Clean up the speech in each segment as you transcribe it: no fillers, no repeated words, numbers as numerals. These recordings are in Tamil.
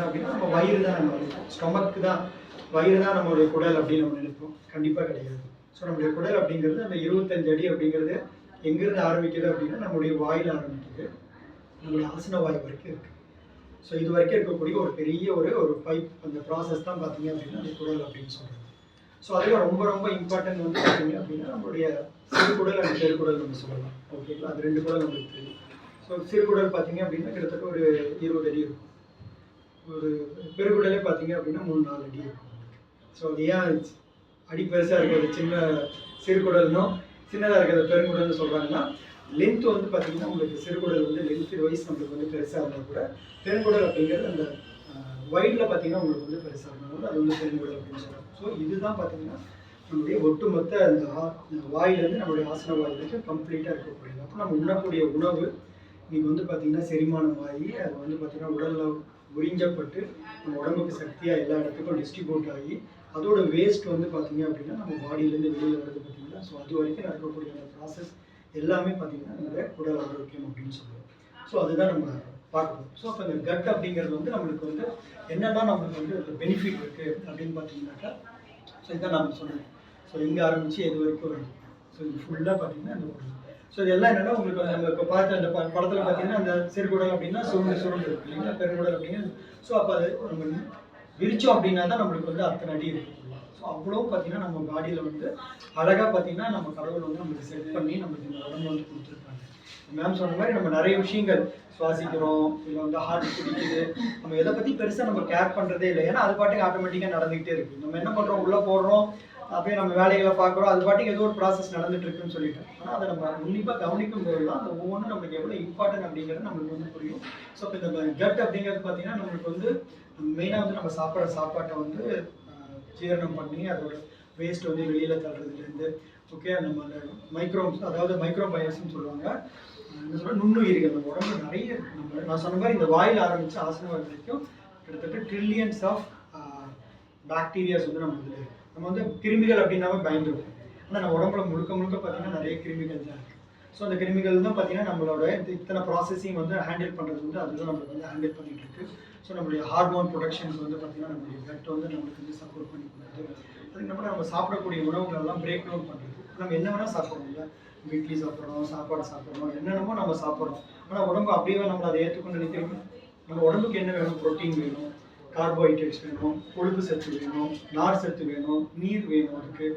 என்ன அப்படின்னா நம்ம வயிறு தான் நம்ம ஸ்டொமக்கு தான், வயிறு தான் நம்மளுடைய குடல் அப்படின்னு நம்ம நினைப்போம். கண்டிப்பாக கிடையாது. ஸோ நம்மளுடைய குடல் அப்படிங்கிறது அந்த 25 அடி அப்படிங்கிறது எங்கேருந்து ஆரம்பிக்குது அப்படின்னா நம்மளுடைய வாயில் ஆரம்பிக்குது, நம்மளுடைய ஆசன வாய் வரைக்கும் இருக்குது. ஸோ இது வரைக்கும் இருக்கக்கூடிய ஒரு பெரிய ஒரு பைப், அந்த ப்ராசஸ் தான் பார்த்தீங்க அப்படின்னா அந்த குடல் அப்படின்னு சொல்கிறது. ஸோ அதில் ரொம்ப ரொம்ப இம்பார்ட்டன்ட் வந்து பார்த்தீங்க அப்படின்னா நம்மளுடைய சிறுகுடல் அண்ட் பெருக்குடல் நம்ம சொல்லலாம். ஓகேங்களா, அது 2 குடல் நம்மளுக்கு தெரியும். ஸோ சிறுகுடல் பார்த்தீங்க அப்படின்னா கிட்டத்தட்ட ஒரு 20 அடி இருக்கும். ஒரு பெருக்குடலே பார்த்தீங்க அப்படின்னா 3-4 அடி இருக்கும். ஸோ அது ஏன் அடி பெருசாக இருக்கிறது சின்ன சிறுகுடல்னும் சின்னதாக இருக்கிறது பெருங்குடல்னு சொல்கிறாங்கன்னா, லென்த் வந்து பார்த்தீங்கன்னா உங்களுக்கு சிறுகுடல் வந்து லென்த் வைஸ் நம்மளுக்கு வந்து பெருசாக இருந்தால் கூட பெருங்குடல் அப்படிங்கிறது அந்த வைடில் பார்த்தீங்கன்னா உங்களுக்கு வந்து பெருசாக இருந்தாலும் அது வந்து பெருங்குடல் அப்படின்னு சொல்கிறாங்க. ஸோ இதுதான் பார்த்தீங்கன்னா நம்முடைய ஒட்டுமொத்த அந்த வாயிலேருந்து நம்மளுடைய ஆசன வாய் வரைக்கும் கம்ப்ளீட்டாக இருக்கக்கூடியது. அப்போ நம்ம உண்ணக்கூடிய உணவு நீங்கள் வந்து பார்த்தீங்கன்னா செரிமானம் ஆகி அது வந்து பார்த்தீங்கன்னா உடலில் உறிஞ்சப்பட்டு நம்ம உடம்புக்கு சக்தியாக எல்லா இடத்துக்கும் டிஸ்ட்ரிபியூட் ஆகி அதோட வேஸ்ட் வந்து பார்த்தீங்க அப்படின்னா நம்ம பாடியிலேருந்து வெளியில் வருது பார்த்தீங்கன்னா. ஸோ அது வரைக்கும் நடக்கக்கூடிய அந்த ப்ராசஸ் எல்லாமே பார்த்தீங்கன்னா நம்மளுடைய உடல் ஆரோக்கியம் அப்படின்னு சொல்லுவோம். ஸோ அதுதான் நம்ம பார்க்கணும். ஸோ அப்போ இந்த கட் அப்படிங்கிறது வந்து நம்மளுக்கு வந்து என்னெல்லாம் நம்மளுக்கு வந்து பெனிஃபிட் இருக்குது அப்படின்னு பார்த்தீங்கன்னாக்கா, ஸோ இதான் நான் சொன்னேன். ஸோ இங்கே ஆரம்பித்து எது வரைக்கும் வருது. ஸோ இது ஃபுல்லாக பார்த்தீங்கன்னா அந்த உடல். ஸோ இதெல்லாம் என்னென்னா உங்களுக்கு நம்ம இப்போ பார்த்த அந்த படத்தில் பார்த்தீங்கன்னா அந்த சிறுகுடல் அப்படின்னா சுருண்டு இருக்கு இல்லைங்களா, பெருங்குடல் அப்படின்னா. ஸோ அப்போ அது நம்ம விரிச்சோம் அப்படின்னா தான் நம்மளுக்கு வந்து அத்தனை அடி இருக்கு. ஸோ அவ்வளோ பார்த்தீங்கன்னா நம்ம பாடியில் வந்து அழகாக பார்த்தீங்கன்னா நம்ம கடவுள் வந்து நம்மளுக்கு செட் பண்ணி நம்மளுக்கு இந்த உடம்பு வந்து கொடுத்துருக்காங்க. மேம் சொன்ன மாதிரி நம்ம நிறைய விஷயங்கள் சுவாசிக்கிறோம், இல்லை வந்து ஹார்ட் பிடிக்குது, நம்ம எதை பற்றி பெருசாக நம்ம கேர் பண்ணுறதே இல்லை. ஏன்னா அது பாட்டுக்கு ஆட்டோமேட்டிக்காக நடந்துகிட்டே இருக்குது. நம்ம என்ன பண்ணுறோம், உள்ளே போடுறோம், அப்படியே நம்ம வேலைகளை பார்க்குறோம், அது பாட்டுக்கு ஏதோ ஒரு ப்ராசஸ் நடந்துட்டு இருக்குன்னு சொல்லிட்டு. ஆனால் அதை நம்ம உன்னிப்பாக கவனிக்கும் போது தான் அந்த ஒவ்வொன்றும் நம்மளுக்கு எவ்வளோ இம்பார்ட்டன்ட் அப்படிங்கிறது நம்மளுக்கு வந்து புரியும். ஸோ இப்போ இந்த கட் அப்படிங்கிறது பார்த்தீங்கன்னா நம்மளுக்கு வந்து மெயினாக வந்து நம்ம சாப்பிட்ற சாப்பாட்டை வந்து ஜீரணம் பண்ணி அதோட வேஸ்ட் வந்து வெளியில் தள்ளுறதுலேருந்து, ஓகே, நம்ம அந்த மைக்ரோப்ஸ் அதாவது மைக்ரோபயோஸ்ன்னு சொல்லுவாங்க, என்ன சொல்ல நுண்ணுயிர்கள் நம்ம உடம்புல நிறைய இருக்குது. நம்ம நான் சொன்ன மாதிரி இந்த வாயில் ஆரம்பித்து ஆசன வாய் வரைக்கும் கிட்டத்தட்ட ட்ரில்லியன்ஸ் ஆஃப் பாக்டீரியாஸ் வந்து நம்ம இதில் இருக்குது. நம்ம வந்து கிருமிகள் அப்படின்னாவே பயந்துருக்கும். ஆனால் நம்ம உடம்புல முழுக்க பார்த்தீங்கன்னா நிறைய கிருமிகள் தான் இருக்குது. ஸோ அந்த கிருமிகள் தான் பார்த்தீங்கன்னா நம்மளோட இத்தனை ப்ராசஸையும் வந்து ஹேண்டில் பண்ணுறது வந்து அதுதான் நம்மளுக்கு வந்து ஹேண்டில் பண்ணிகிட்டு இருக்குது. ஸோ நம்மளுடைய ஹார்மோன் ப்ரொடக்ஷன்ஸ் வந்து பார்த்தீங்கன்னா நம்மளுடைய கட் வந்து நம்மளுக்கு வந்து சப்போர்ட் பண்ணி கொடுக்குது. அதுக்கப்புறம் நம்ம சாப்பிடக்கூடிய உணவுகளெல்லாம் பிரேக் டவுன் பண்ணுறது. நம்ம என்ன வேணால் சாப்பிட்றோம் இல்லை, இட்லி சாப்பிட்றோம், சாப்பாடு சாப்பிட்றோம், என்னென்னமோ நம்ம சாப்பிட்றோம். ஆனால் உடம்பு அப்படியே நம்மளை அதை ஏற்றுக்கொண்டு நினைக்கிறோம். நம்ம உடம்புக்கு என்ன வேணும், ப்ரோட்டீன் வேணும், கார்போஹைட்ரேட்ஸ் வேணும், கொழுப்பு சத்து வேணும், நார் சத்து வேணும், நீர் வேணும், அதுக்கு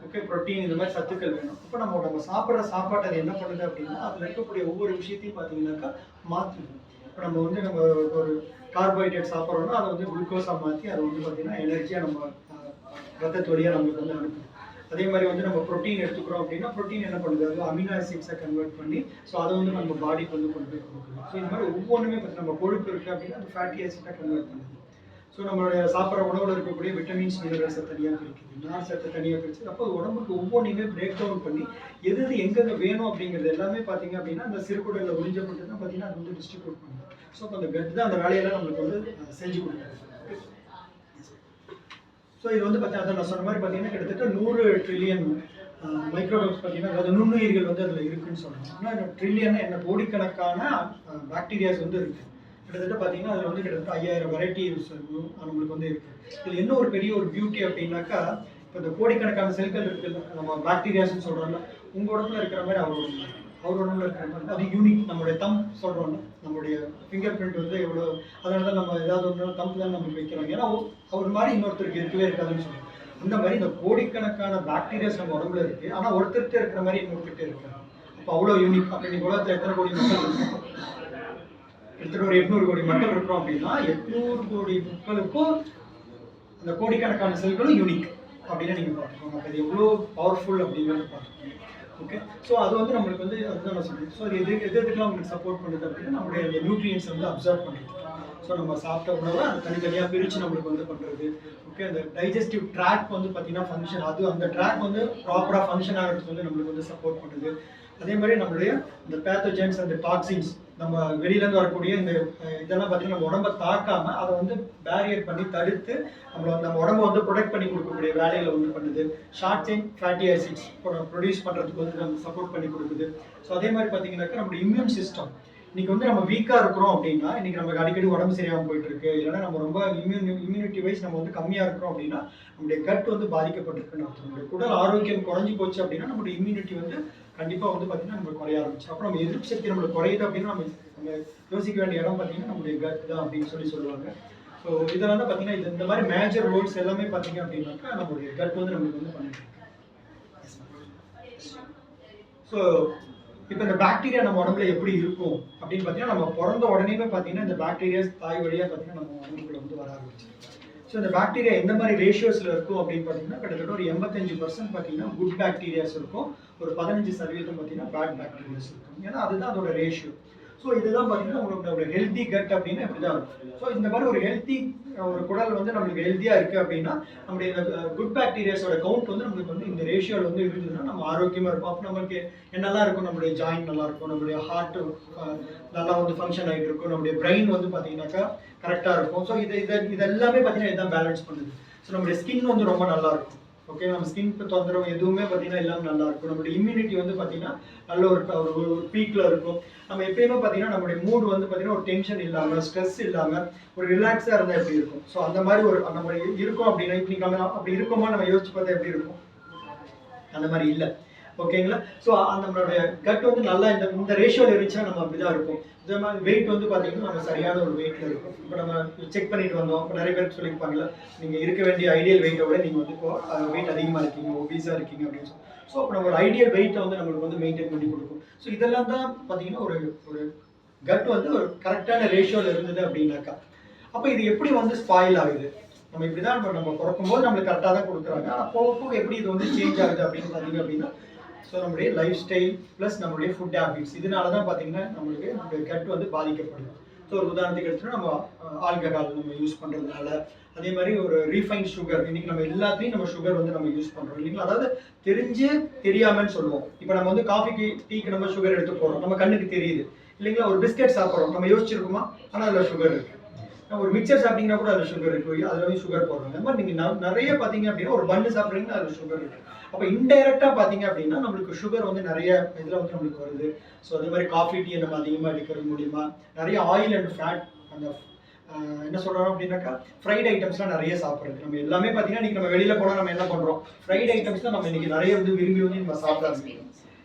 ஓகே ப்ரோட்டீன், இந்த மாதிரி சத்துக்கள் வேணும். இப்போ நம்ம சாப்பிட்ற சாப்பாட்டை அது என்ன பண்ணுது அப்படின்னா அதில் இருக்கக்கூடிய ஒவ்வொரு விஷயத்தையும் பார்த்தீங்கன்னாக்கா மாற்றுது. இப்போ நம்ம வந்து நம்ம ஒரு கார்போஹைட்ரேட் சாப்பிட்றோம்னா அதை வந்து குளுக்கோஸாக மாற்றி அதை வந்து பார்த்திங்கன்னா எனர்ஜியாக நம்ம ரத்தத்து வழியாக நம்மளுக்கு வந்து அனுப்புது. அதே மாதிரி வந்து நம்ம ப்ரோட்டீன் எடுத்துக்கிறோம் அப்படின்னா ப்ரோட்டீன் என்ன பண்ணுது, அது அமினோ ஆசிட்ஸை கன்வெர்ட் பண்ணி ஸோ அதை வந்து நம்ம பாடிக்கு வந்து கொண்டு போய் கொடுக்குது. ஸோ இந்த மாதிரி ஒவ்வொன்றுமே பார்த்து நம்ம கொழுப்பு இருக்குது அப்படின்னா அது ஃபேட்டி ஆசிட்டாக கன்வெர்ட் பண்ணுது. ஸோ நம்மளுடைய சாப்பிட்ற உணவில் இருக்கக்கூடிய விட்டமின்ஸ் மினரல்ஸை தனியாக பிரிக்குது, நார் சத்தை தனியாக பிரிச்சு, அப்போ உடம்புக்கு ஒவ்வொன்றையுமே பிரேக் டவுன் பண்ணி எது எங்கெங்கே வேணும் அப்படிங்கிறது எல்லாமே பார்த்தீங்க அப்படின்னா அந்த சிறுகுடலில் உறிஞ்சப்பட்டு தான் பார்த்தீங்கன்னா அது வந்து டிஸ்ட்ரிபியூட் பண்ணுது. ஸோ அப்போ அந்த கட் தான் அந்த வேலையெல்லாம் நம்மளுக்கு வந்து செஞ்சு கொடுக்குறது. ஸோ இது வந்து பார்த்தீங்கன்னா நான் சொன்ன மாதிரி பார்த்தீங்கன்னா கிட்டத்தட்ட 100 ட்ரில்லியன் மைக்ரோபஸ் பார்த்தீங்கன்னா அதாவது நுண்ணுயிர்கள் வந்து அதில் இருக்குன்னு சொல்கிறாங்க. ஆனால் ட்ரில்லியன் என்ன கோடிக்கணக்கான பாக்டீரியாஸ் வந்து இருக்குது. கிட்டத்தட்ட பார்த்தீங்கன்னா அதில் வந்து கிட்டத்தட்ட 5000 வெரைட்டிஸ் நம்மளுக்கு வந்து இருக்குது. இதில் என்ன ஒரு பெரிய ஒரு பியூட்டி அப்படின்னாக்கா, இப்போ இந்த கோடிக்கணக்கான செல்கள் இருக்குல்ல, நம்ம பாக்டீரியாஸ்ன்னு சொல்கிறோம்ல, உங்கள் உடம்புல இருக்கிற மாதிரி அவர் உடம்புல இருக்கிற மாதிரி அது யூனிக். நம்மளுடைய தம் சொல்கிறோம்ல, நம்மளுடைய ஃபிங்கர் பிரிண்ட் வந்து எவ்வளோ, அதனால தான் நம்ம ஏதாவது ஒன்று தம் தான் நமக்கு வைக்கிறாங்க. ஏன்னா அவர் மாதிரி இன்னொருத்தருக்கு இருக்கவே இருக்காதுன்னு சொல்லுவோம். அந்த மாதிரி இந்த கோடிக்கணக்கான பாக்டீரியாஸ் நம்ம உடம்புல இருக்குது. ஆனால் ஒருத்தர்கிட்ட இருக்கிற மாதிரி இன்னொருத்தர்கிட்ட இருக்காங்க. அப்போ அவ்வளோ யூனிக். அப்போ இன்னைக்கு உலகத்தில் எத்தனை கோடி மக்கள் இருக்கும், கிட்டத்தட்ட ஒரு 800 கோடி மக்கள் இருக்கிறோம் அப்படின்னா 800 கோடி மக்களுக்கும் அந்த கோடிக்கணக்கான செல்களும் யூனிக் அப்படின்னு நீங்கள் பார்த்துக்கோங்க. அப்போ இது எவ்வளோ பவர்ஃபுல் அப்படிங்கிறத பார்த்துக்கோங்க. ஓகே, ஸோ அது வந்து நம்மளுக்கு வந்து அதுதான் நான் சொல்கிறேன். ஸோ அது எதுக்கெல்லாம் உங்களுக்கு சப்போர்ட் பண்ணுது அப்படின்னா நம்மளுடைய அந்த நியூட்ரியன்ஸ் வந்து அப்சர்வ் பண்ணுறது. ஸோ நம்ம சாப்பிட்ட உணவை அது தனித்தனியாக பிரித்து நம்மளுக்கு வந்து பண்ணுறது. ஓகே, அந்த டைஜஸ்டிவ் ட்ராக் வந்து பார்த்தீங்கன்னா ஃபங்க்ஷன், அது அந்த ட்ராக் வந்து ப்ராப்பராக ஃபங்க்ஷன் ஆகிறதுக்கு வந்து நம்மளுக்கு வந்து சப்போர்ட் பண்ணுது. அதே மாதிரி நம்மளுடைய இந்த பேத்தோஜென்ஸ் அந்த டாக்ஸின்ஸ் நம்ம வெளியிலேருந்து வரக்கூடிய இந்த இதெல்லாம் பார்த்தீங்கன்னா நம்ம உடம்பை தாக்காமல் அதை வந்து பேரியர் பண்ணி தடுத்து நம்ம உடம்பை வந்து ப்ரொடெக்ட் பண்ணி கொடுக்கக்கூடிய வேலைகளை வந்து பண்ணுது. Short chain fatty acids produce பண்ணுறதுக்கு வந்து நம்ம சப்போர்ட் பண்ணி கொடுக்குது. ஸோ அதே மாதிரி பார்த்தீங்கன்னாக்கா நம்மளுடைய இம்யூன் சிஸ்டம் இன்னைக்கு வந்து நம்ம வீக்கா இருக்கிறோம் அப்படின்னா, இன்னைக்கு நமக்கு அடிக்கடி உடம்பு சரியாம போயிட்டு இருக்கு, இல்லைன்னா நம்ம ரொம்ப இம்யூனிட்டி வைஸ் நம்ம வந்து கம்மியா இருக்கிறோம் அப்படின்னா, நம்முடைய கட் வந்து பாதிக்கப்பட்டிருக்குன்னு அர்த்தம். நம்முடைய உடல் ஆரோக்கியம் குறைஞ்சு போச்சு அப்படின்னா, நம்முடைய இம்யூனிட்டி வந்து கண்டிப்பா வந்து பாத்தீங்கன்னா நம்ம குறைய ஆரம்பிச்சு. அப்புறம் நம்ம எதிர்ப்பு சக்தி நம்மளுக்கு குறையுது அப்படின்னா, நம்ம யோசிக்க வேண்டிய இடம் பாத்தீங்கன்னா நம்முடைய கட் தான் அப்படின்னு சொல்லுவாங்க. ஸோ இதெல்லாம் தான் பாத்தீங்கன்னா இந்த மாதிரி மேஜர் ரோல்ஸ் எல்லாமே பாத்தீங்க அப்படின்னாக்கா நம்மளுடைய கட் வந்து நம்மளுக்கு வந்து பண்ணிட்டு இருக்கு. ஸோ இப்போ இந்த பாக்டீரியா நம்ம உடம்புல எப்படி இருக்கும் அப்படின்னு பார்த்தீங்கன்னா, நம்ம பிறந்த உடனே பார்த்தீங்கன்னா இந்த பாக்டீரியாஸ் தாய் வழியாக பார்த்தீங்கன்னா நம்ம உடம்புக்குள்ள வந்து வர ஆரம்பிச்சு. ஸோ இந்த பாக்டீரியா எந்த மாதிரி ரேஷியோஸில் இருக்கும் அப்படின்னு பார்த்தீங்கன்னா, கிட்டத்தட்ட ஒரு 85% பார்த்தீங்கன்னா குட் பாக்டீரியாஸ் இருக்கும், ஒரு 15% பார்த்தீங்கன்னா பேட் பாக்டீரியாஸ் இருக்கும். ஏன்னா அதுதான் அதோட ரேஷியோ. ஸோ இதுதான் பார்த்தீங்கன்னா உங்களோட ஹெல்த்தி கட் அப்படின்னா இப்படி தான் இருக்கும். ஸோ இந்த மாதிரி ஒரு ஹெல்த்தி ஒரு குடல் வந்து நம்மளுக்கு ஹெல்த்தியாக இருக்குது அப்படின்னா, நம்முடைய இந்த குட் பாக்டீரியாஸோட கவுண்ட் வந்து நம்மளுக்கு வந்து இந்த ரேஷியோவில் வந்து இருந்ததுன்னா நம்ம ஆரோக்கியமாக இருக்கும். அப்போ நம்மளுக்கு என்னெல்லாம் இருக்கும், நம்மளுடைய ஜாயிண்ட் நல்லா இருக்கும், நம்மளுடைய ஹார்ட் நல்லா வந்து ஃபங்க்ஷன் ஆகிட்டு இருக்கும், நம்மளுடைய பிரெயின் வந்து பார்த்தீங்கன்னாக்கா கரெக்டாக இருக்கும். ஸோ இது எல்லாமே பார்த்தீங்கன்னா இதுதான் பேலன்ஸ் பண்ணுது. ஸோ நம்மளுடைய ஸ்கின் வந்து ரொம்ப நல்லா இருக்கும். ஓகே, நம்ம ஸ்கின் தொந்தரவு எதுவுமே பார்த்தீங்கன்னா எல்லாம் நல்லா இருக்கும். நம்மளுடைய இம்யூனிட்டி வந்து பார்த்தீங்கன்னா நல்ல ஒரு பீக்கில் இருக்கும். நம்ம எப்பயுமே பார்த்தீங்கன்னா நம்மளுடைய மூட் வந்து பார்த்தீங்கன்னா ஒரு டென்ஷன் இல்லாமல், ஸ்ட்ரெஸ் இல்லாமல், ஒரு ரிலாக்ஸாக இருந்தால் எப்படி இருக்கும். ஸோ அந்த மாதிரி ஒரு நம்ம இருக்கோம் அப்படின்னா, இப்போ நம்ம அப்படி இருக்கோமா நம்ம யோசிச்சு பார்த்தா எப்படி இருக்கும், அந்த மாதிரி இல்லை. ஓகேங்களா? ஸோ நம்மளுடைய கட் வந்து நல்லா இந்த ரேஷியோவில் இருந்துச்சுன்னா நம்ம அப்படி தான் இருக்கும். இதே மாதிரி வெயிட் வந்து பார்த்தீங்கன்னா நம்ம சரியான ஒரு வெயிட்டில் இருக்கும். இப்போ நம்ம செக் பண்ணிட்டு வந்தோம். இப்போ நிறைய பேருக்கு சொல்லியிருப்பாங்கல்ல, நீங்கள் இருக்க வேண்டிய ஐடியல் வெயிட்டை விட நீங்கள் வந்து இப்போ வெயிட் அதிகமாக இருக்கீங்க, ஒபீஸாக இருக்கீங்க அப்படின்னு சொல்லி. ஸோ அப்போ நம்ம ஒரு ஐடியல் வெயிட்டை வந்து நம்மளுக்கு வந்து மெயின்டைன் பண்ணி கொடுக்கும். ஸோ இதெல்லாம் தான் பார்த்தீங்கன்னா ஒரு கட் வந்து ஒரு கரெக்டான ரேஷியோவில் இருந்தது அப்படின்னாக்கா. அப்போ இது எப்படி வந்து ஸ்பாயில் ஆகுது? நம்ம இப்படி தான் நம்ம பிறக்கும்போது நம்மளுக்கு கரெக்டாக தான் கொடுக்குறாங்க. ஆனால் போக போக எப்படி இது வந்து சேஞ்ச் ஆகுது அப்படின்னு பார்த்தீங்க அப்படின்னா, ஸோ நம்மளுடைய லைஃப் ஸ்டைல் ப்ளஸ் நம்மளுடைய ஃபுட் ஹேபிட்ஸ், இதனால தான் பார்த்தீங்கன்னா நம்மளுடைய கட் வந்து பாதிக்கப்படுது. ஸோ ஒரு உதாரணத்துக்கு எடுத்துகிட்டா நம்ம ஆல்கஹால் நம்ம யூஸ் பண்ணுறதுனால, அதே மாதிரி ஒரு ரீஃபைன் சுகர், இன்னைக்கு நம்ம எல்லாத்தையும் நம்ம சுகர் வந்து நம்ம யூஸ் பண்ணுறோம் இல்லைங்களா? அதாவது தெரிஞ்சு தெரியாமன்னு சொல்லுவோம். இப்போ நம்ம வந்து காஃபிக்கு டீக்கு நம்ம சுகர் எடுத்து போகிறோம், நம்ம கண்ணுக்கு தெரியுது இல்லைங்களா? ஒரு பிஸ்கெட் சாப்பிட்றோம், நம்ம யோசிச்சிருக்குமா? ஆனால் அதில் சுகர் இருக்குது. ஒரு மிக்சர் சாப்பிட்டீங்கன்னா கூட அதில் சுகர் இருக்குது, அதில் வந்து சுகர் போடுறாங்க. அந்த மாதிரி நீங்கள் நிறைய பார்த்தீங்க அப்படின்னா ஒரு பன்னு சாப்பிட்றீங்கன்னா அதில் சுகர் இருக்குது. அப்போ இன்டைரக்டாக பார்த்தீங்க அப்படின்னா நம்மளுக்கு சுகர் வந்து நிறைய இதில் வந்து நம்மளுக்கு வருது. ஸோ அதே மாதிரி காஃபி டீ நம்ம அதிகமாக எடுக்கிறது மூலிமா நிறைய ஆயில் அண்ட் ஃபேட், அந்த என்ன சொல்கிறோம் அப்படின்னாக்கா ஃப்ரைட் ஐட்டம்ஸ்லாம் நிறைய சாப்பிட்றது. நம்ம எல்லாமே பார்த்தீங்கன்னா இன்றைக்கி நம்ம வெளியில் போனால் நம்ம என்ன பண்ணுறோம், ஃப்ரைட் ஐட்டம்ஸ் தான் நம்ம இன்றைக்கி நிறைய வந்து விரும்பி வந்து நம்ம சாப்பிட ஆரம்பிக்கிறோம்.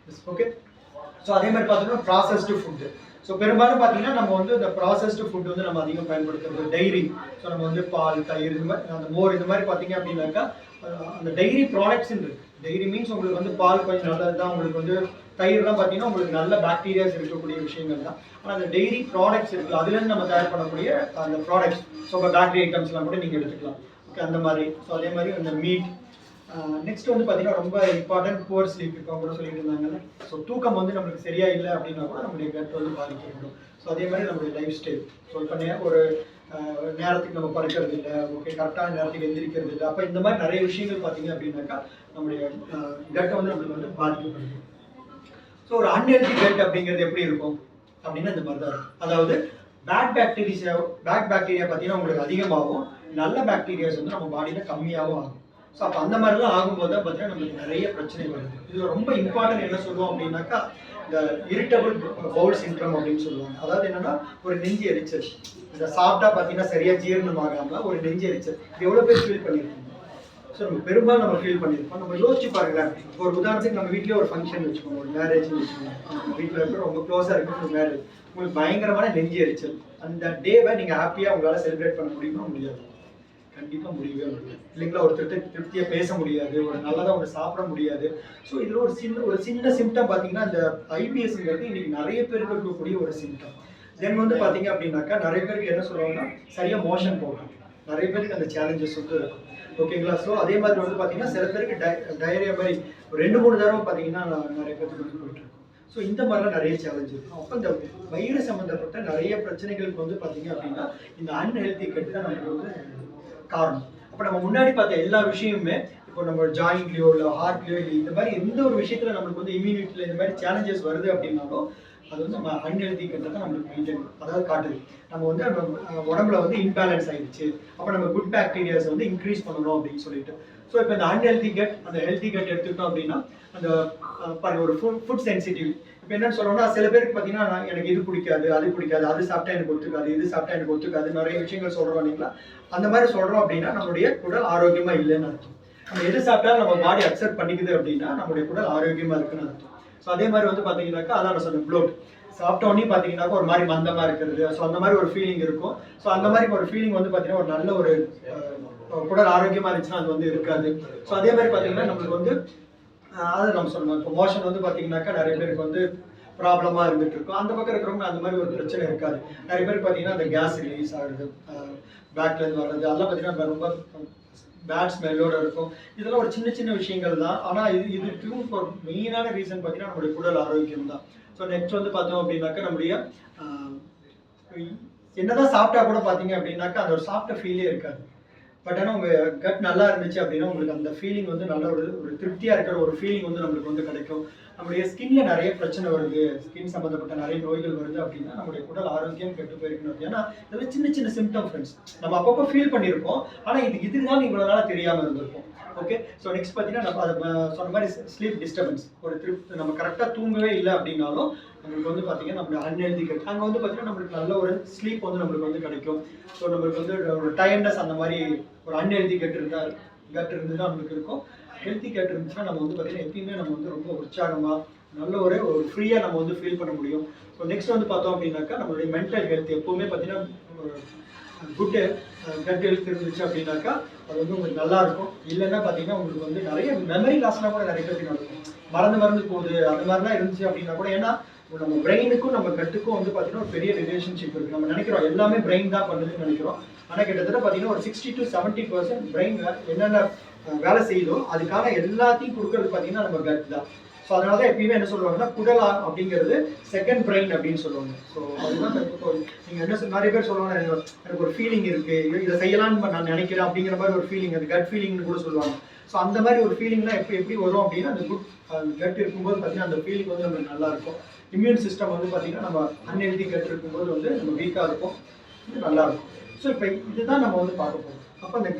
ஓகே, ஸோ அதே மாதிரி பார்த்தீங்கன்னா ப்ராசஸ்டு ஃபுட்டு. ஸோ பெரும்பாலும் பார்த்தீங்கன்னா நம்ம வந்து இந்த ப்ராசஸ்டு ஃபுட் வந்து நம்ம அதிகம் பயன்படுத்துறது. டைரி, ஸோ நம்ம வந்து பால், தயிர், இது மாதிரி அந்த மோர், இது மாதிரி பார்த்தீங்க அப்படின்னாக்கா அந்த டைரி ப்ராடக்ட்ஸ் இருக்கு. டைரி மீன்ஸ் உங்களுக்கு வந்து பால் கொஞ்சம் நல்லது தான், உங்களுக்கு வந்து தயிர்லாம் பார்த்தீங்கன்னா உங்களுக்கு நல்ல பாக்டீரியாஸ் இருக்கக்கூடிய விஷயங்கள் தான். ஆனால் அந்த டைரி ப்ராடக்ட்ஸ் இருக்குது, அதுலேருந்து நம்ம தயார் பண்ணக்கூடிய அந்த ப்ராடக்ட்ஸ், ஸோ இப்போ பேக்கரி ஐட்டம்ஸ்லாம் கூட நீங்கள் எடுத்துக்கலாம். ஓகே, அந்த மாதிரி. ஸோ அதே மாதிரி அந்த மீட். நெக்ஸ்ட் வந்து பார்த்தீங்கன்னா ரொம்ப இம்பார்ட்டன்ட் புவர் ஸ்லீப், இப்போ கூட சொல்லிட்டு இருந்தாங்கல்ல. ஸோ தூக்கம் வந்து நம்மளுக்கு சரியா இல்லை அப்படின்னா கூட நம்மளுடைய கட் வந்து பாதிக்கப்படும். ஸோ அதே மாதிரி நம்மளுடைய லைஃப் ஸ்டைல், ஸோ இப்போ ஒரு நேரத்துக்கு நம்ம படுக்கிறது இல்லை, ஓகே, கரெக்டான நேரத்துக்கு எந்திரிக்கிறது இல்லை. அப்போ இந்த மாதிரி நிறைய விஷயங்கள் பார்த்தீங்க அப்படின்னாக்கா நம்மளுடைய கட்டை வந்து நம்மளுக்கு வந்து பாதிக்கப்படுது. ஸோ ஒரு அன்ஹெல்தி கட் அப்படிங்கிறது எப்படி இருக்கும் அப்படின்னா இந்த மாதிரி தான் இருக்கும். அதாவது பேட் பாக்டீரியா பார்த்தீங்கன்னா உங்களுக்கு அதிகமாகும், நல்ல பாக்டீரியாஸ் வந்து நம்ம பாடியில் கம்மியாகவும் ஆகும். ஸோ அப்போ அந்த மாதிரிலாம் ஆகும்போது தான் பார்த்தீங்கன்னா நம்மளுக்கு நிறைய பிரச்சனை வருது. இதில் ரொம்ப இம்பார்ட்டன்ட் என்ன சொல்லுவோம் அப்படின்னாக்கா இந்த இரிட்டபிள் பவுல் சிண்ட்ரோம் அப்படின்னு சொல்லுவாங்க. அதாவது என்னன்னா ஒரு நெஞ்சு எரிச்சல், இந்த சாப்பிட்டா பார்த்தீங்கன்னா சரியா ஜீரணம் ஆகாமல் ஒரு நெஞ்சு எரிச்சல். இது எவ்வளோ பேர் ஃபீல் பண்ணியிருக்கோம்? ஸோ நம்ம பெரும்பாலும் நம்ம ஃபீல் பண்ணியிருப்போம். நம்ம யோசிச்சு பாருங்களேன். ஒரு உதாரணத்துக்கு நம்ம வீட்லேயே ஒரு ஃபங்க்ஷன் வச்சுக்கோங்க, ஒரு மேரேஜ்னு வச்சுக்கோங்க. நம்ம வீட்டில் இருக்கிற ரொம்ப க்ளோஸாக இருக்கிற ஒரு மேரேஜ், உங்களுக்கு பயங்கரமான நெஞ்சு எரிச்சல். அந்த டேவை நீங்கள் ஹாப்பியாக உங்களால் செலிப்ரேட் பண்ண முடியுமா? முடியாது, கண்டிப்பாக முடியவே முடியாது இல்லைங்களா? ஒருத்தர் திருப்தியாக பேச முடியாது, ஒரு நல்லதாக ஒன்று சாப்பிட முடியாது. ஸோ இதில் ஒரு சின்ன சிம்டம் பார்த்தீங்கன்னா இந்த ஐபிஎஸ்ங்கிறது இன்னைக்கு நிறைய பேருக்கு இருக்கக்கூடிய ஒரு சிம்டம். தென் வந்து பார்த்தீங்க அப்படின்னாக்கா நிறைய பேருக்கு என்ன சொல்லுவாங்கன்னா சரியாக மோஷன் போகும், நிறைய பேருக்கு அந்த சேலஞ்சஸ் வந்து இருக்கும். ஓகேங்களா? ஸோ அதே மாதிரி வந்து பார்த்தீங்கன்னா சில பேருக்கு டயரியா மாதிரி ஒரு 2-3 தடவை பார்த்தீங்கன்னா நிறைய பேருக்கு வந்து போயிட்டு இருக்கும். ஸோ இந்த மாதிரிலாம் நிறைய சேலஞ்ச் இருக்கும். அப்போ இந்த வயிறு சம்மந்தப்பட்ட நிறைய பிரச்சனைகளுக்கு வந்து பார்த்தீங்க அப்படின்னா இந்த அன்ஹெல்தி கட் தான் நமக்கு வந்து காரணம். அப்போ நம்ம முன்னாடி பார்த்த எல்லா விஷயமுமே இப்போ நம்ம ஜாயின்ட்லையோ இல்லை ஹார்ட்லையோ இல்லை இந்த மாதிரி எந்த ஒரு விஷயத்தில் நம்மளுக்கு வந்து இம்யூனிட்டியில் இந்த மாதிரி சேலஞ்சஸ் வருது அப்படின்னாலும் அது வந்து நம்ம அன்ஹெல்தி கட்டை தான் நம்மளுக்கு மெயின்டைன், அதாவது காட்டுது. நம்ம வந்து நம்ம உடம்புல வந்து இம்பேலன்ஸ் ஆயிடுச்சு, அப்போ நம்ம குட் பாக்டீரியாஸ் வந்து இன்க்ரீஸ் பண்ணணும் அப்படின்னு சொல்லிட்டு. ஸோ இப்போ இந்த அன்ஹெல்தி கட் அந்த ஹெல்தி கட் எடுத்துக்கிட்டோம் அப்படின்னா அந்த பாருங்க ஒரு ஃபுட் சென்சிட்டிவ். இப்போ என்னன்னு சொல்லணும்னா சில பேருக்கு பார்த்தீங்கன்னா எனக்கு இது பிடிக்காது, அது பிடிக்காது, அது சாப்பிட்டா எனக்கு ஒத்துக்காது, இது சாப்பிட்டா எனக்கு ஒத்துக்காது, நிறைய விஷயங்கள் சொல்றோம் இல்லைங்களா? அந்த மாதிரி சொல்றோம் அப்படின்னா நம்மளுடைய குடல் ஆரோக்கியமா இல்லைன்னு அர்த்தம். நம்ம எது சாப்பிட்டாலும் நம்ம பாடி அக்செப்ட் பண்ணிக்குது அப்படின்னா நம்மளுடைய குடல் ஆரோக்கியமா இருக்குன்னு அர்த்தம். ஸோ அதே மாதிரி வந்து பார்த்தீங்கன்னாக்கா அதான் நான் சொன்னேன் ப்ளோட். சாப்பிட்ட உடனே பார்த்தீங்கன்னாக்கா ஒரு மாதிரி மந்தமா இருக்கிறது, ஸோ அந்த மாதிரி ஒரு ஃபீலிங் இருக்கும். ஸோ அந்த மாதிரி ஒரு ஃபீலிங் வந்து பார்த்தீங்கன்னா ஒரு நல்ல ஒரு குடல் ஆரோக்கியமா இருந்துச்சுன்னா அது வந்து இருக்காது. ஸோ அதே மாதிரி பார்த்தீங்கன்னா நம்மளுக்கு வந்து அது நம்ம சொல்லணும். இப்போ மோஷன் வந்து பார்த்தீங்கன்னாக்கா நிறைய பேருக்கு வந்து ப்ராப்ளமா இருந்துட்டு இருக்கும். அந்த பக்கம் இருக்கிறவங்க அந்த மாதிரி ஒரு பிரச்சனை இருக்காது. நிறைய பேர் பார்த்தீங்கன்னா அந்த கேஸ் ரிலீஸ் ஆகுது, பேக்ல இருந்து வர்றது, அதெல்லாம் பார்த்தீங்கன்னா ரொம்ப பேட் ஸ்மெல்லோட இருக்கும். இதெல்லாம் ஒரு சின்ன சின்ன விஷயங்கள் தான். ஆனால் இதுக்கும் ஒரு மெயினான ரீசன் பார்த்தீங்கன்னா நம்மளுடைய குடல் ஆரோக்கியம் தான். ஸோ நெக்ஸ்ட் வந்து பார்த்தோம் அப்படின்னாக்கா நம்முடைய என்னதான் சாப்பிட்டா கூட பார்த்தீங்க அப்படின்னாக்கா அந்த ஒரு சாப்பிட்ட ஃபீலே இருக்காது. பட் ஆனால் உங்கள் கட் நல்லா இருந்துச்சு அப்படின்னா உங்களுக்கு அந்த ஃபீலிங் வந்து நல்ல ஒரு திருப்தியாக இருக்கிற ஒரு ஃபீலிங் வந்து நம்மளுக்கு வந்து கிடைக்கும். நம்மளுடைய ஸ்கின்ல நிறைய பிரச்சனை வருது, ஸ்கின் சம்மந்தப்பட்ட நிறைய நோய்கள் வருது அப்படின்னா நம்மளுடைய உடல் ஆரோக்கியம் கெட்டு போயிருக்கணும். ஏன்னா இதெல்லாம் சின்ன சின்ன சிம்டம் ஃப்ரெண்ட்ஸ். நம்ம அப்பப்போ ஃபீல் பண்ணியிருப்போம், ஆனால் இதுதான் இவ்வளோ நாளாக தெரியாமல் இருந்திருக்கும். ஓகே, ஸோ நெக்ஸ்ட் பார்த்தீங்கன்னா நம்ம அதை சொன்ன மாதிரி ஸ்லீப் டிஸ்டர்பன்ஸ், ஒரு நம்ம கரெக்டாக தூங்கவே இல்லை அப்படின்னாலும் நம்மளுக்கு வந்து பார்த்தீங்கன்னா நம்மளுடைய அன்ஹெல்தி கட் அங்கே வந்து பார்த்தீங்கன்னா நம்மளுக்கு நல்ல ஒரு ஸ்லீப் வந்து நம்மளுக்கு வந்து கிடைக்கும். ஸோ நம்மளுக்கு வந்து ஒரு டயர்ட்னஸ் அந்த மாதிரி ஒரு அன்ஹெல்தி கட் இருந்ததுன்னா நம்மளுக்கு இருக்கும். ஹெல்த்தி கட் இருந்துச்சுன்னா நம்ம வந்து பார்த்தீங்கன்னா எப்பயுமே நம்ம வந்து ரொம்ப உற்சாகமாக நல்ல ஒரு ஃப்ரீயாக நம்ம வந்து ஃபீல் பண்ண முடியும். ஸோ நெக்ஸ்ட் வந்து பார்த்தோம் அப்படின்னாக்கா நம்மளுடைய மென்டல் ஹெல்த் எப்பவுமே பார்த்தீங்கன்னா குட்டு கட் ஹெல்த் இருந்துச்சு அப்படின்னாக்கா அது வந்து உங்களுக்கு நல்லா இருக்கும். இல்லைன்னா பார்த்தீங்கன்னா உங்களுக்கு வந்து நிறைய மெமரி லாஸ்லாம் கூட நிறைய பேருக்கு நடக்கும், மறந்து போகுது, அந்த மாதிரிலாம் இருந்துச்சு அப்படின்னா கூட. ஏன்னா நம்ம பிரெயினுக்கும் நம்ம கட்டுக்கும் வந்து பார்த்தீங்கன்னா ஒரு பெரிய ரிலேஷன்ஷிப் இருக்குது. நம்ம நினைக்கிறோம் எல்லாமே பிரெயின் தான் பண்ணுதுன்னு நினைக்கிறோம். ஆனால் கிட்டத்தட்ட பார்த்தீங்கன்னா ஒரு 60 to 70% பிரெயின் என்னென்ன வேலை செய்யுதோ அதுக்கான எல்லாத்தையும் கொடுக்கறது பார்த்தீங்கன்னா நம்ம கட் தான். ஸோ அதனால தான் எப்பயுமே என்ன சொல்லுவாங்கன்னா குடல் அப்படிங்கிறது செகண்ட் பிரெயின் அப்படின்னு சொல்லுவாங்க. ஸோ அதுதான் நீங்கள் என்ன நிறைய பேர் சொல்லுவாங்க, எனக்கு ஒரு ஃபீலிங் இருக்கு, இதை செய்யலாம்னு நான் நினைக்கிறேன் அப்படிங்கிற மாதிரி ஒரு ஃபீலிங், அது கட் ஃபீலிங்னு கூட சொல்லுவாங்க. ஸோ அந்த மாதிரி ஒரு ஃபீலிங்லாம் எப்படி வரும் அப்படின்னா அந்த கட் இருக்கும்போது பார்த்தீங்கன்னா அந்த ஃபீலிங் வந்து நமக்கு நல்லா இருக்கும். இம்யூன் சிஸ்டம் வந்து பார்த்தீங்கன்னா நம்ம அன்ஹெல்தி கட் இருக்கும்போது வந்து நம்ம வீக்காக இருக்கும், இது நல்லா இருக்கும். ஸோ இப்போ இதுதான் நம்ம வந்து பார்க்க போகிறோம். அப்போ இந்த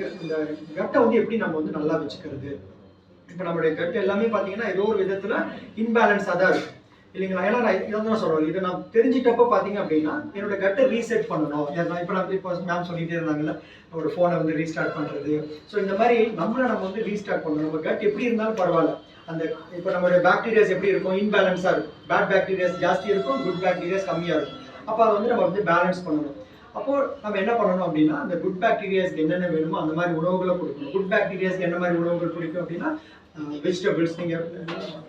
கட்டை வந்து எப்படி நம்ம வந்து நல்லா வச்சுக்கிறது. இப்போ நம்மளுடைய கட் எல்லாமே பார்த்தீங்கன்னா ஏதோ ஒரு விதத்தில் இன்பேலன்ஸாக தான் இருக்கும் இல்லைங்களா? ஏன்னா நான் இதை தான் சொல்கிறேன், இதை நான் தெரிஞ்சிட்டப்போ பார்த்தீங்க அப்படின்னா என்னோட கட்டை ரீசெட் பண்ணணும். இப்போ மேம் சொல்லிகிட்டே இருந்தாங்கல்ல, ஒரு ஃபோனை வந்து ரீஸ்டார்ட் பண்ணுறது. ஸோ இந்த மாதிரி நம்ம வந்து ரீஸ்டார்ட் பண்ணணும். நம்ம கட் எப்படி இருந்தாலும் பரவாயில்ல, அந்த இப்போ நம்மளுடைய பாக்டீரியாஸ் எப்படி இருக்கும், இன்பேலன்ஸாக இருக்கும். பேட் பாக்டீரியாஸ் ஜாஸ்தி இருக்கும், குட் பாக்டீரியாஸ் கம்மியாக இருக்கும். அப்போ அதை வந்து நம்ம வந்து பேலன்ஸ் பண்ணணும். அப்போ நம்ம என்ன பண்ணணும் அப்படின்னா அந்த குட் பாக்டீரியாஸ்க்கு என்னென்ன வேணுமோ அந்த மாதிரி உணவுகளை கொடுக்கணும். குட் பாக்டீரியாஸ்க்கு என்ன மாதிரி உணவுகள் பிடிக்கும் அப்படின்னா வெஜிடபிள்ஸ், நீங்கள்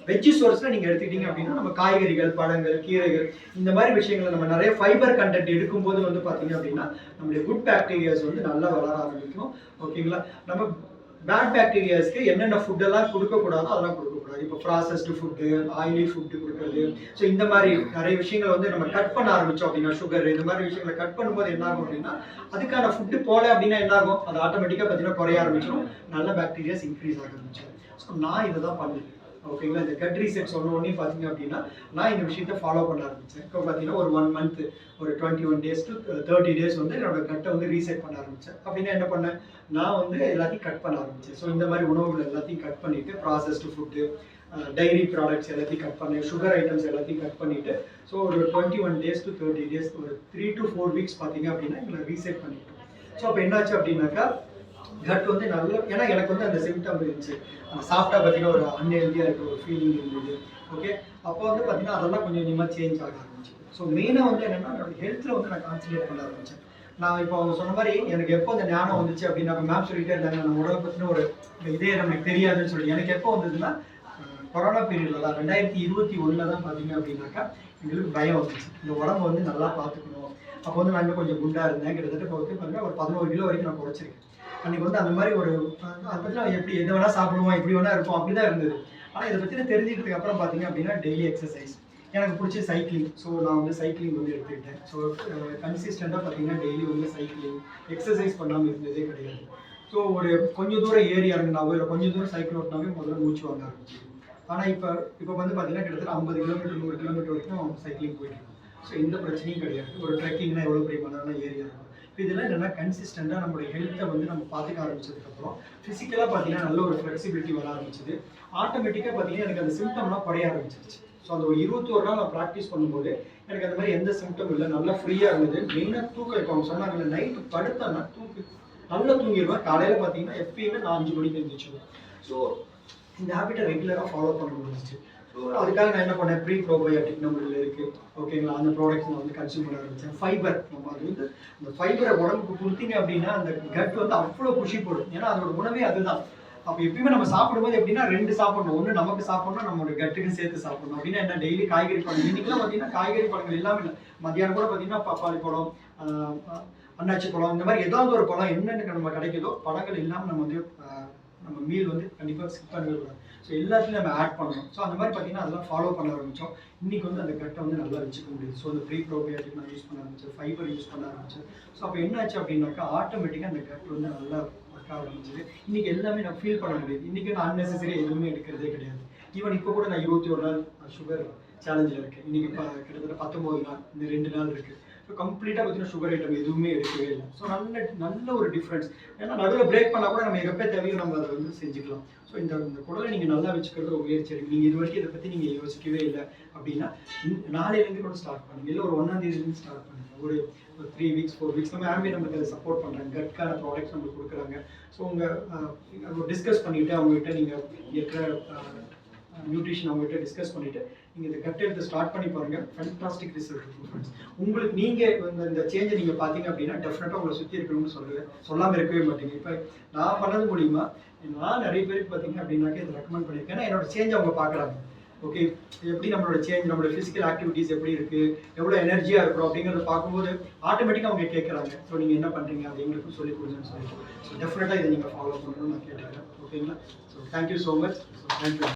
வெஜ்ஜி சோர்ஸில் நீங்கள் எடுத்துக்கிட்டீங்க அப்படின்னா நம்ம காய்கறிகள், பழங்கள், கீரைகள், இந்த மாதிரி விஷயங்களை நம்ம நிறைய ஃபைபர் கண்டென்ட் எடுக்கும்போது வந்து பார்த்தீங்க அப்படின்னா நம்மளுடைய குட் பாக்டீரியாஸ் வந்து நல்லா வளர ஆரம்பிக்கும். ஓகேங்களா? நம்ம பேட் பாக்டீரியாஸ்க்கு என்னென்ன ஃபுட்டெல்லாம் கொடுக்கக்கூடாதோ அதெல்லாம் கொடுக்கக்கூடாது. இப்போ ப்ராசஸ்டு ஃபுட்டு, ஆயிலி ஃபுட்டு கொடுக்குறது. ஸோ இந்த மாதிரி நிறைய விஷயங்கள் வந்து நம்ம கட் பண்ண ஆரம்பித்தோம் அப்படின்னா, சுகர் இந்த மாதிரி விஷயங்களை கட் பண்ணும்போது என்ன ஆகும் அப்படின்னா அதுக்கான ஃபுட்டு போல அப்படின்னா என்ன ஆகும், அது ஆட்டோமேட்டிக்காக பார்த்தீங்கன்னா குறைய ஆரம்பிச்சிடும், நல்ல பாக்டீரியாஸ் இன்க்ரீஸ் ஆக ஆரம்பிச்சிடும். ஸோ நான் இதை தான் பண்ணேன். ஓகேங்களா? இந்த கட் ரீசெட் சொன்ன உடனே பார்த்தீங்க அப்படின்னா நான் இந்த விஷயத்தை ஃபாலோ பண்ண ஆரம்பித்தேன். இப்போ பார்த்தீங்கன்னா ஒரு 1 month, ஒரு 21 days to 30 days வந்து என்னோட கட்டை வந்து ரீசெட் பண்ண ஆரம்பித்தேன். அப்படின்னா என்ன பண்ணேன், நான் வந்து எல்லாத்தையும் கட் பண்ண ஆரம்பித்தேன். ஸோ இந்த மாதிரி உணவுகள் எல்லாத்தையும் கட் பண்ணிவிட்டு, ப்ராசஸ்டு ஃபுட்டு, டைரி ப்ராடக்ட்ஸ் எல்லாத்தையும் கட் பண்ணேன், சுகர் ஐட்டம்ஸ் எல்லாத்தையும் கட் பண்ணிவிட்டு, ஸோ ஒரு 21 days to 30 days, ஒரு 3 to 4 weeks பார்த்தீங்க அப்படின்னா எங்களை ரீசெட் பண்ணிட்டோம். ஸோ அப்போ என்னாச்சு அப்படின்னாக்கா கட் வந்து நல்ல, ஏன்னா எனக்கு வந்து அந்த சிம்டம் இருந்துச்சு, அந்த சாப்பிட்டா பார்த்தீங்கன்னா ஒரு அன்ஹெல்தியாக இருக்கிற ஒரு ஃபீலிங் இருந்தது. ஓகே, அப்போ வந்து பார்த்தீங்கன்னா அதெல்லாம் கொஞ்சம் கொஞ்சமாக சேஞ்ச் ஆக ஆரம்பிச்சு. ஸோ மெயினாக வந்து என்னென்னா என்னோட ஹெல்த்தில் வந்து நான் கான்சன்ட்ரேட் பண்ண ஆரம்பித்தேன். நான் இப்போ அவங்க சொன்ன மாதிரி எனக்கு எப்போ அந்த ஞானம் வந்துச்சு அப்படின்னா மேம் சொல்லிட்டே இருந்தாங்க நம்ம உடலை பற்றின ஒரு இதே நமக்கு தெரியாதுன்னு சொல்லி. எனக்கு எப்போ வந்ததுன்னா கொரோனா பீரியடில் தான் 2021 தான் பார்த்தீங்க அப்படின்னாக்கா எங்களுக்கு பயம் வந்துச்சு, இந்த உடம்பு வந்து நல்லா பார்த்துக்கணும். அப்போ வந்து நான் இன்னும் கொஞ்சம் குண்டாக இருந்தேன், கிட்டத்தட்ட இப்போ வந்து பார்த்தீங்கன்னா ஒரு 11 கிலோ வரைக்கும் நான் குறைச்சிருக்கேன். அன்றைக்கி வந்து அந்த மாதிரி ஒரு அதை பற்றி நான் எப்படி எது வேணால் சாப்பிடுவோம், எப்படி வேணால் இருப்போம், அப்படி தான் இருந்தது. ஆனால் இதை பற்றி தெரிஞ்சுக்கிறதுக்கு அப்புறம் பார்த்தீங்க அப்படின்னா டெய்லி எக்ஸசைஸ், எனக்கு பிடிச்ச சைக்கிளிங். ஸோ நான் வந்து சைக்கிளிங் வந்து எடுத்துக்கிட்டேன். ஸோ கன்சிஸ்டண்ட்டாக பார்த்தீங்கன்னா டெய்லி வந்து சைக்கிளிங், எக்ஸசைஸ் பண்ணாமல் இருந்ததே கிடையாது. ஸோ ஒரு கொஞ்சம் தூரம் ஏறி இறங்கினாவோ இல்லை கொஞ்சம் தூரம் சைக்கிள் ஓட்டினாவே முதல்ல மூச்சு வாங்க ஆரம்பிச்சு. ஆனால் இப்போ வந்து பார்த்தீங்கன்னா கிட்டத்தட்ட 50 கிலோமீட்டர் 100 கிலோமீட்டர் வரைக்கும் சைக்கிளிங் போயிட்டு. ஸோ எந்த பிரச்சனையும் கிடையாது. ஒரு ட்ரெக்கிங்னா எவ்வளோ பெரிய மனம்னா ஏறி இறங்கும். இப்போ இதெல்லாம் என்னென்னா கன்சிஸ்டண்ட்டாக நம்மளுடைய ஹெல்த்தை வந்து நம்ம பார்த்துக்க ஆரம்பிச்சதுக்கப்புறம் ஃபிசிக்கலாக பார்த்தீங்கன்னா நல்ல ஒரு ஃப்ளெக்சிபிலிட்டி வர ஆரம்பிச்சிது. ஆட்டோமேட்டிக்காக பார்த்தீங்கன்னா எனக்கு அந்த சிம்டம்லாம் குறைய ஆரம்பிச்சிருச்சு. ஸோ அந்த ஒரு 21 நாள் நான் ப்ராக்டிஸ் பண்ணும்போது எனக்கு அந்த மாதிரி எந்த சிம்டம் இல்லை, நல்லா ஃப்ரீயாக இருந்தது. மெயினாக தூக்கம், இப்போ அவங்க சொன்னாங்கல்ல நைட்டு படுத்தேன்னா நல்லா தூங்கிடுவேன். காலையில் பார்த்தீங்கன்னா எப்பயுமே நான் 5 மணிக்கு எழுந்திரிச்சிடுவேன். ஸோ இந்த ஹேபிட்டை ரெகுலராக ஃபாலோ பண்ண முடிஞ்சிச்சு. ஸோ அதுக்காக நான் என்ன பண்ணேன், ப்ரீ ப்ரோபயோட்டிக் நம்மளில் இருக்குது, ஓகேங்களா, அந்த ப்ராடக்ட்ஸ் நான் வந்து கன்சியூம் பண்ண ஆரம்பித்தேன். ஃபைபர், நம்ம அது வந்து அந்த ஃபைபரை உடம்புக்கு கொடுத்தீங்க அப்படின்னா அந்த கட் வந்து அவ்வளோ குஷி போடும். ஏன்னா அதோட உணவே அதுதான். அப்போ எப்பயுமே நம்ம சாப்பிடும்போது எப்படின்னா 2 சாப்பிடணும், ஒன்று நமக்கு சாப்பிடணும், நம்மளோட கட்டுக்கு சேர்த்து சாப்பிடணும். அப்படின்னா என்ன, டெய்லி காய்கறி பழங்கள். இன்னைக்கெல்லாம் பார்த்தீங்கன்னா காய்கறி பழங்கள் எல்லாமே இல்லை. மத்தியானம் கூட பார்த்தீங்கன்னா பப்பாளி பழம், அன்னாச்சி பழம், இந்த மாதிரி ஏதாவது ஒரு பழம் என்னென்ன நம்ம கிடைக்குதோ பழங்கள் இல்லாமல் நம்ம வந்து நம்ம மீல் வந்து கண்டிப்பாக ஸ்கிப் பண்ணக்கூடாது. ஸோ எல்லாத்தையும் நம்ம ஆட் பண்ணணும். ஸோ அந்த மாதிரி பார்த்தீங்கன்னா அதெல்லாம் ஃபாலோ பண்ண ஆரம்பித்தோம். இன்றைக்கி வந்து அந்த கட்டை வந்து நல்லா வச்சுக்க முடியுது. ஸோ அந்த ப்ரீ ப்ரோபயோட்டிக் நான் யூஸ் பண்ண ஆரம்பித்தேன், ஃபைபர் யூஸ் பண்ண ஆரம்பித்தேன். ஸோ அப்போ என்ன ஆச்சு அப்படின்னாக்கா ஆட்டோமேட்டிக்காக அந்த கட் வந்து நல்லா ஒர்க் ஆரம்பிச்சது. இன்றைக்கி எல்லாமே நான் ஃபீல் பண்ண முடியுது. இன்றைக்கி நான் அன்னெசரி எதுவுமே எடுக்கிறதே கிடையாது. ஈவன் இப்போ கூட நான் 21 நாள் சுகர் சேலஞ்சில் இருக்கேன். இன்றைக்கி கிட்டத்தட்ட 19 நாள், இந்த 2 நாள் இருக்குது. ஸோ கம்ப்ளீட்டாக பார்த்தீங்கன்னா சுகர் ஐட்டம் எதுவுமே எடுக்கவே இல்லை. ஸோ நல்ல ஒரு டிஃப்ரென்ஸ். ஏன்னா நடுவில் பிரேக் பண்ணால் கூட நம்ம எப்போ தேவையோ நம்ம அதை வந்து செஞ்சுக்கலாம். ஸோ இந்த குடலை நீங்கள் நல்லா வச்சுக்கிறது ஒரு முயற்சி இருக்குது. நீங்கள் இது வரைக்கும் இதை பற்றி நீங்கள் யோசிக்கவே இல்லை அப்படின்னா நாளையிலேருந்து கூட ஸ்டார்ட் பண்ணுங்கள், இல்லை ஒரு 1ஆம் தேதியிலேருந்து ஸ்டார்ட் பண்ணுங்கள். ஒரு 3 வீக்ஸ் 4 வீக்ஸ் நம்ம ஆம்பி நமக்கு அதை சப்போர்ட் பண்ணுறாங்க, கட்கான ப்ராடக்ட்ஸ் நம்மளுக்கு கொடுக்குறாங்க. ஸோ உங்கள் டிஸ்கஸ் பண்ணிவிட்டு அவங்ககிட்ட நீங்கள் இருக்கிற நியூட்ரிஷன் அவங்ககிட்ட டிஸ்கஸ் பண்ணிவிட்டு நீங்கள் இந்த கட் எடுத்து ஸ்டார்ட் பண்ணி பாருங்கள். ஃபேண்டாஸ்டிக் ரிசல்ட் இருக்கும் ஃப்ரெண்ட்ஸ். உங்களுக்கு நீங்கள் இந்த சேஞ்சை நீங்கள் பார்த்தீங்க அப்படின்னா டெஃபினட்டாக உங்களை சுற்றி இருக்கணும்னு சொல்லாமல் இருக்கவே மாட்டீங்க. இப்போ நான் பண்ணது மூலிமா நான் நிறைய பேருக்கு பார்த்தீங்க அப்படின்னாக்க இதை ரெக்கமெண்ட் பண்ணியிருக்கேன். ஏன்னா என்னோட சேஞ்ச் அவங்க பார்க்குறாங்க. ஓகே, எப்படி நம்மளோட சேஞ்ச், நம்மளோட ஃபிசிக்கல் ஆக்டிவிட்டீஸ் எப்படி இருக்குது, எவ்வளோ எனர்ஜியாக இருக்கிறோம் அப்படிங்கிறத பார்க்கும்போது ஆட்டோமேட்டிக்காக அவங்க கேட்குறாங்க. ஸோ நீங்கள் என்ன பண்ணுறீங்க அது எங்களுக்கும் சொல்லிக் கொடுங்கன்னு சொல்லிட்டு. ஸோ டெஃபினட்டாக இதை நீங்கள் ஃபாலோ பண்ணணும்னு நான் கேட்டுக்கிறேன். ஓகேங்களா? So thank you so much. So thank you.